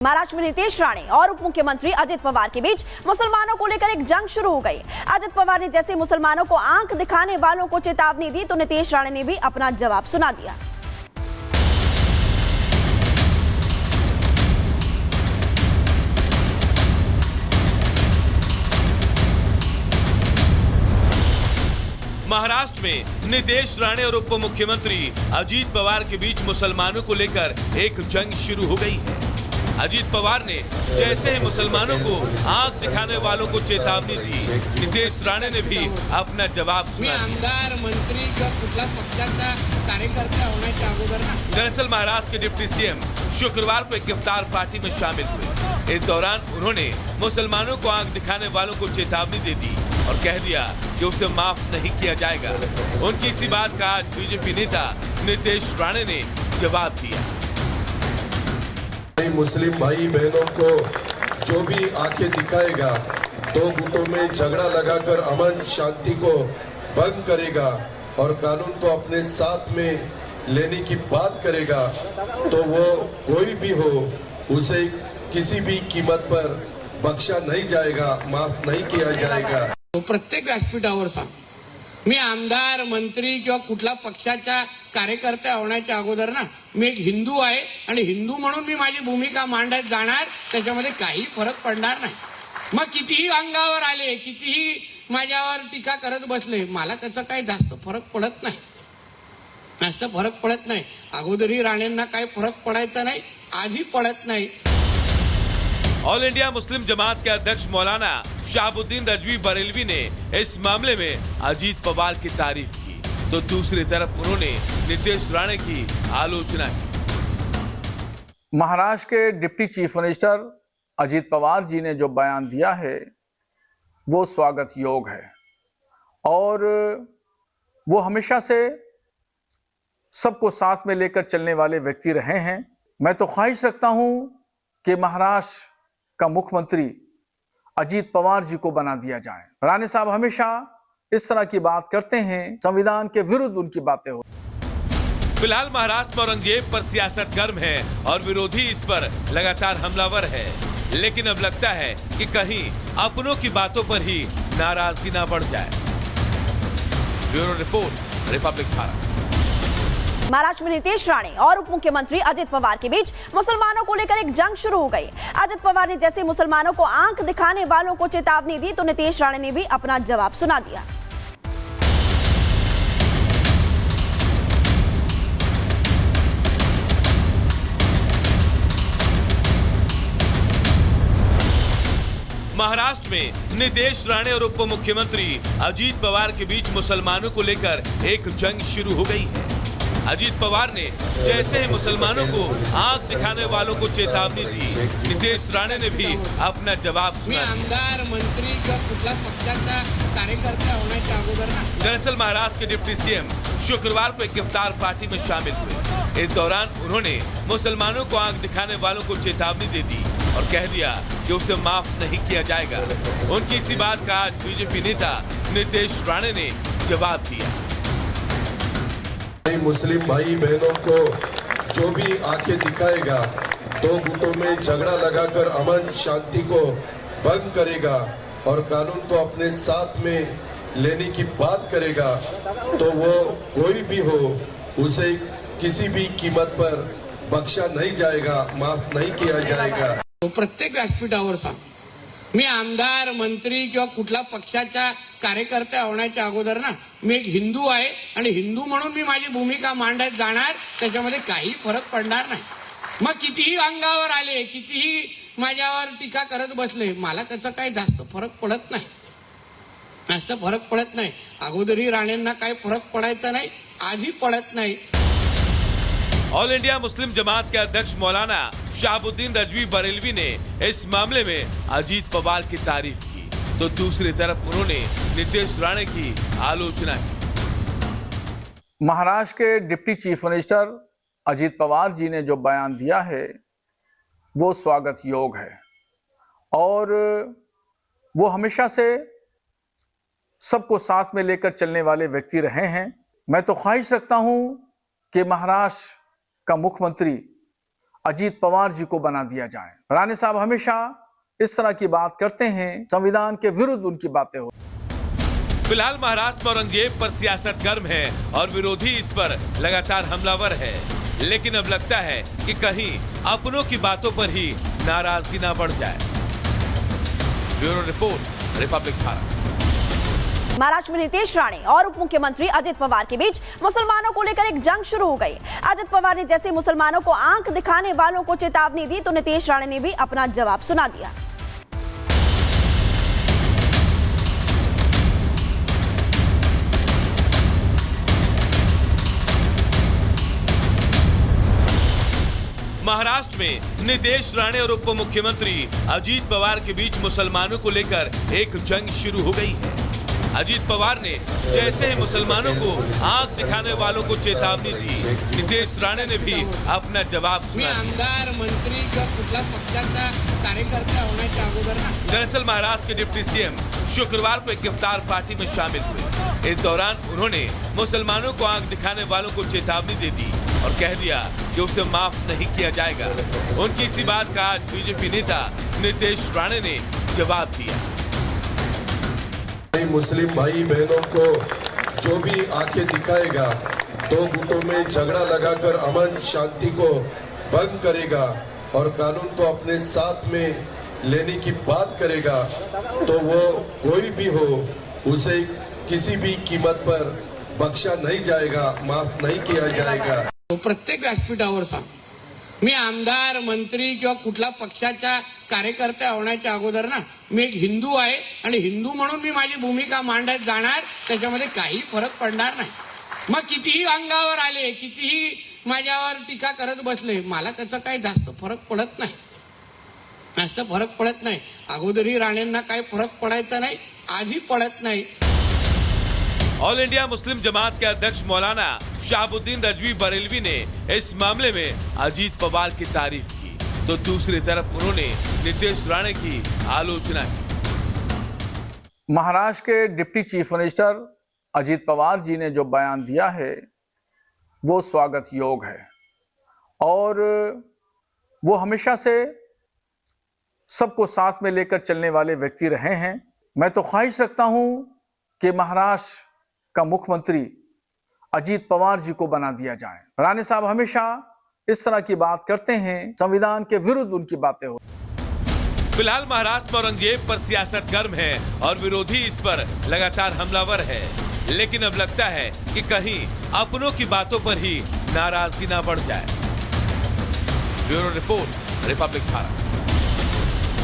महाराष्ट्र में नीतीश राणे और उप मुख्यमंत्री अजित पवार के बीच मुसलमानों को लेकर एक जंग शुरू हो गई। अजित पवार ने जैसे मुसलमानों को आंख दिखाने वालों को चेतावनी दी तो नीतीश राणे ने भी अपना जवाब सुना दिया। महाराष्ट्र में नीतीश राणे और उप मुख्यमंत्री अजित पवार के बीच मुसलमानों को लेकर एक जंग शुरू हो गई है। अजित पवार ने जैसे ही मुसलमानों को आंख दिखाने वालों को चेतावनी दी, नीतीश राणे ने भी अपना जवाब सुना दिया। आमदार मंत्री किंवा कुठला पक्षाचा कार्यकर्ता होण्याच्या अगोदर ना। दरअसल महाराष्ट्र के डिप्टी सीएम शुक्रवार को एक इफ्तार पार्टी में शामिल हुए। इस दौरान उन्होंने मुसलमानों को आंख दिखाने वालों को चेतावनी दे दी और कह दिया कि उसे माफ नहीं किया जाएगा। उनकी इसी बात का आज बीजेपी नेता नीतीश राणे ने जवाब दिया। मुस्लिम भाई बहनों को जो भी आंखें दिखाएगा, दो गुटों में झगड़ा लगाकर अमन शांति को भंग करेगा और कानून को अपने साथ में लेने की बात करेगा, तो वो कोई भी हो उसे किसी भी कीमत पर बख्शा नहीं जाएगा, माफ नहीं किया जाएगा। तो प्रत्येक व्यासपीठावर सांग, मी आमदार मंत्री किंवा कुठला पक्षाचा कार्यकर्ता होण्याच्या अगोदर ना, मी एक हिंदू आहे आणि हिंदू म्हणून मी माझी भूमिका मांडत जाणार, त्याच्यामध्ये काही फरक पडणार नाही। मग कितीही अंगावर आले, कितीही माझ्यावर टीका करत बसले, मला त्याचा काही जास्त फरक पडत नाही, जास्त फरक पडत नाही। अगोदरही राणेंना काही फरक पडायचा नाही, आजही पडत नाही। ऑल इंडिया मुस्लिम जमात के अध्यक्ष मौलाना शहाबुद्दीन रजवी बरेलवी ने इस मामले में अजित पवार की तारीफ की, तो दूसरी तरफ उन्होंने नीतीश राणे की आलोचना की। महाराष्ट्र के deputy chief minister Ajit Pawar ji ने जो बयान दिया है वो स्वागत योग्य है और वो हमेशा से सबको साथ में लेकर चलने वाले व्यक्ति रहे हैं। मैं तो ख्वाहिश रखता हूं कि महाराष्ट्र का मुख्यमंत्री अजित पवार जी को बना दिया जाए। राणे साहब हमेशा इस तरह की बात करते हैं, संविधान के विरुद्ध उनकी बातें होती। फिलहाल महाराष्ट्र में औरंगजेब पर सियासत गर्म है और विरोधी इस पर लगातार हमलावर है, लेकिन अब लगता है कि कहीं अपनों की बातों पर ही नाराजगी ना बढ़ जाए। Bureau report, Republic Bharat. Maharashtra में नीतीश राणे और उप मुख्यमंत्री अजित पवार के बीच मुसलमानों को लेकर एक जंग शुरू हो गई। अजित पवार ने जैसे मुसलमानों को आंख दिखाने वालों को चेतावनी दी तो नीतीश राणे ने भी अपना जवाब सुना दिया। महाराष्ट्र में नीतीश राणे और उप मुख्यमंत्री अजित पवार के बीच मुसलमानों को लेकर एक जंग शुरू हो गई है। अजित पवार ने जैसे ही मुसलमानों को आंख दिखाने वालों को चेतावनी दी, नीतीश राणे ने भी अपना जवाब सुना दिया। आमदार मंत्री किंवा कुठला पक्षाचा कार्यकर्ता होण्याच्या अगोदर ना। दरअसल महाराष्ट्र के डिप्टी सीएम शुक्रवार को एक इफ्तार पार्टी में शामिल हुए। इस दौरान उन्होंने मुसलमानों को आंख दिखाने वालों को चेतावनी दे दी और कह दिया कि उसे माफ नहीं किया जाएगा। उनकी इसी बात का आज बीजेपी नेता नीतीश राणे ने जवाब दिया। मुस्लिम भाई बहनों को जो भी आंखें दिखाएगा, दो गुटों में झगड़ा लगाकर अमन शांति को भंग करेगा और कानून को अपने साथ में लेने की बात करेगा, तो वो कोई भी हो उसे किसी भी कीमत पर बख्शा नहीं जाएगा, माफ नहीं किया जाएगा। तो प्रत्येक व्यासपीठावर सांग, मी आमदार मंत्री किंवा कुठला पक्षाचा कार्यकर्ता होण्याच्या अगोदर ना, मी एक हिंदू आहे आणि हिंदू म्हणून मी माझी भूमिका मांडत जाणार, त्याच्यामध्ये काही फरक पडणार नाही। मग कितीही अंगावर आले, कितीही माझ्यावर टीका करत बसले, मला त्याचा काही जास्त फरक पडत नाही, जास्त फरक पडत नाही। अगोदरही राणेंना काही फरक पडायचा नाही, आजही पडत नाही। ऑल इंडिया मुस्लिम जमात के अध्यक्ष मौलाना शहाबुद्दीन रजवी बरेलवी ने इस मामले में अजित पवार की तारीफ की, तो दूसरी तरफ उन्होंने नीतीश राणे की आलोचना की। महाराष्ट्र के deputy chief minister Ajit Pawar ji ने जो बयान दिया है वो स्वागत योग्य है और वो हमेशा से सबको साथ में लेकर चलने वाले व्यक्ति रहे हैं। मैं तो ख्वाहिश रखता हूं कि महाराष्ट्र का मुख्यमंत्री अजीत पवार जी को बना दिया जाए। राणे साहब हमेशा इस तरह की बात करते हैं, संविधान के विरुद्ध उनकी बातें हो। फिलहाल महाराष्ट्र में औरंगजेब पर सियासत गर्म है और विरोधी इस पर लगातार हमलावर है, लेकिन अब लगता है कि कहीं अपनों की बातों पर ही नाराजगी ना बढ़ जाए। Bureau report, Republic Bharat. Maharashtra में नीतीश राणे और उप मुख्यमंत्री अजित पवार के बीच मुसलमानों को लेकर एक जंग शुरू हो गई। अजित पवार ने जैसे मुसलमानों को आंख दिखाने वालों को चेतावनी दी तो नीतीश राणे ने भी अपना जवाब सुना दिया। महाराष्ट्र में नीतीश राणे और उप मुख्यमंत्री अजित पवार के बीच मुसलमानों को लेकर एक जंग शुरू हो गई है। अजित पवार ने जैसे ही मुसलमानों को आंख दिखाने वालों को चेतावनी दी, नीतीश राणे ने भी अपना जवाब मी सुना दिया। आमदार मंत्री किंवा कुठल्या पक्षाचा कार्यकर्ता होण्याच्या अगोदर ना दरअसल महाराष्ट्र के डिप्टी सीएम शुक्रवार को एक इफ्तार पार्टी में शामिल हुए। इस दौरान उन्होंने मुसलमानों को आंख दिखाने वालों को चेतावनी दे दी और कह दिया कि उसे माफ नहीं किया जाएगा। उनकी इसी बात का आज बीजेपी नेता नीतीश राणे ने जवाब दिया। मुस्लिम भाई बहनों को जो भी आंखें दिखाएगा, दो गुटों में झगड़ा लगाकर अमन शांति को भंग करेगा और कानून को अपने साथ में लेने की बात करेगा, तो वो कोई भी हो उसे किसी भी कीमत पर बख्शा नहीं जाएगा, माफ नहीं किया जाएगा। प्रत्येक व्यासपीठावर सांग, मी आमदार मंत्री किंवा कुठल्या पक्षाच्या कार्यकर्ता होण्याच्या अगोदर ना मी एक हिंदू आहे आणि हिंदू म्हणून मी माझी भूमिका मांडत जाणार, त्याच्यामध्ये काही फरक पडणार नाही। मग कितीही अंगावर आले, कितीही माझ्यावर टीका करत बसले, मला त्याचा काही जास्त फरक पडत नाही, जास्त फरक पडत नाही। अगोदरही राणेंना काही फरक पडायचा नाही, आजही पडत नाही। ऑल इंडिया मुस्लिम जमात के अध्यक्ष मौलाना शहाबुद्दीन रजवी बरेलवी ने इस मामले में अजीत पवार की तारीफ की, तो दूसरी तरफ उन्होंने नीतीश राणे की आलोचना की। महाराष्ट्र के deputy chief minister Ajit Pawar ji ने जो बयान दिया है वो स्वागत योग्य है और वो हमेशा से सबको साथ में लेकर चलने वाले व्यक्ति रहे हैं। मैं तो ख्वाहिश रखता हूं कि महाराष्ट्र का मुख्यमंत्री अजीत पवार जी को बना दिया जाए। राणे साहब हमेशा इस तरह की बात करते हैं, संविधान के विरुद्ध उनकी बातें हो। फिलहाल महाराष्ट्र में औरंगजेब पर सियासत गर्म है और विरोधी इस पर लगातार हमलावर है, लेकिन अब लगता है कि कहीं अपनों की बातों पर ही नाराजगी ना बढ़ जाए। Bureau report, Republic Bharat.